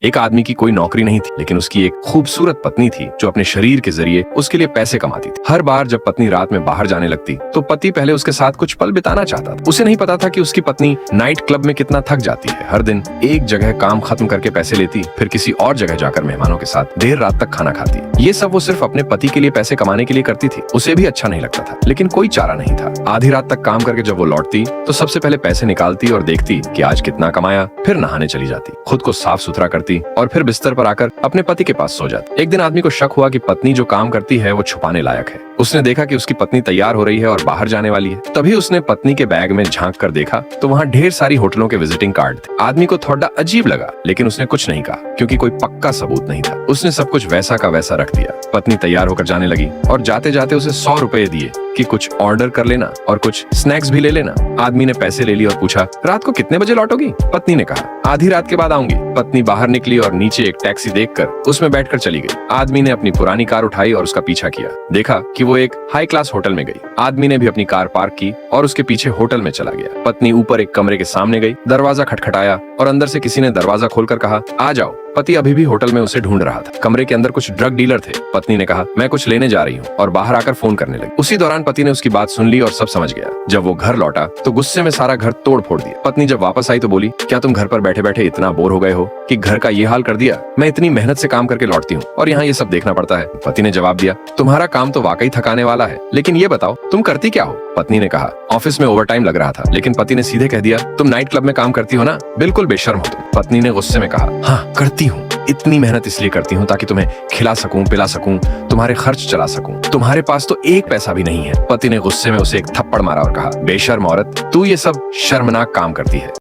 एक आदमी की कोई नौकरी नहीं थी, लेकिन उसकी एक खूबसूरत पत्नी थी जो अपने शरीर के जरिए उसके लिए पैसे कमाती थी। हर बार जब पत्नी रात में बाहर जाने लगती तो पति पहले उसके साथ कुछ पल बिताना चाहता था। उसे नहीं पता था कि उसकी पत्नी नाइट क्लब में कितना थक जाती है। हर दिन एक जगह काम खत्म करके पैसे लेती, फिर किसी और जगह जाकर मेहमानों के साथ देर रात तक खाना खाती। ये सब वो सिर्फ अपने पति के लिए पैसे कमाने के लिए करती थी। उसे भी अच्छा नहीं लगता था, लेकिन कोई चारा नहीं था। आधी रात तक काम करके जब वो लौटती तो सबसे पहले पैसे निकालती और देखती कि आज कितना कमाया, फिर नहाने चली जाती, खुद को साफ सुथरा करती और फिर बिस्तर पर आकर अपने पति के पास सो जाती। एक दिन आदमी को शक हुआ कि पत्नी जो काम करती है वो छुपाने लायक है। उसने देखा कि उसकी पत्नी तैयार हो रही है और बाहर जाने वाली है। तभी उसने पत्नी के बैग में झांक कर देखा तो वहाँ ढेर सारी होटलों के विजिटिंग कार्ड थे। आदमी को थोड़ा अजीब लगा, लेकिन उसने कुछ नहीं कहा क्योंकि कोई पक्का सबूत नहीं था। उसने सब कुछ वैसा का वैसा रख दिया। पत्नी तैयार होकर जाने लगी और जाते जाते उसे 100 रुपए दिए कि कुछ ऑर्डर कर लेना और कुछ स्नैक्स भी ले लेना। आदमी ने पैसे ले लिए और पूछा, रात को कितने बजे लौटोगी? पत्नी ने कहा, आधी रात के बाद आऊंगी। पत्नी बाहर निकली और नीचे एक टैक्सी देखकर उसमें बैठकर चली गई। आदमी ने अपनी पुरानी कार उठाई और उसका पीछा किया। देखा कि वो एक हाई क्लास होटल में गई। आदमी ने भी अपनी कार पार्क की और उसके पीछे होटल में चला गया। पत्नी ऊपर एक कमरे के सामने गई, दरवाजा खटखटाया और अंदर से किसी ने दरवाजा खोलकर कहा, आ जाओ। पति अभी भी होटल में उसे ढूंढ रहा था। कमरे के अंदर कुछ ड्रग डीलर थे। पत्नी ने कहा, मैं कुछ लेने जा रही हूँ, और बाहर आकर फोन करने लगी। उसी दौरान पति ने उसकी बात सुन ली और सब समझ गया। जब वो घर लौटा तो गुस्से में सारा घर तोड़ फोड़ दिया। पत्नी जब वापस आई तो बोली, क्या तुम घर पर बैठे बैठे इतना बोर हो गए हो कि घर का ये हाल कर दिया? मैं इतनी मेहनत से काम करके लौटती हूँ और यहाँ ये सब देखना पड़ता है। पति ने जवाब दिया, तुम्हारा काम तो वाकई थकाने वाला है, लेकिन ये बताओ तुम करती क्या हो? पत्नी ने कहा, ऑफिस में ओवरटाइम लग रहा था। लेकिन पति ने सीधे कह दिया, तुम नाइट क्लब में काम करती हो ना? बिल्कुल बेशर्म हो तुम। पत्नी ने गुस्से में कहा, हाँ करती हूँ। इतनी मेहनत इसलिए करती हूँ ताकि तुम्हें खिला सकूं, पिला सकूं, तुम्हारे खर्च चला सकूं। तुम्हारे पास तो एक पैसा भी नहीं है। पति ने गुस्से में उसे एक थप्पड़ मारा और कहा, बेशर्म औरत, तू ये सब शर्मनाक काम करती है।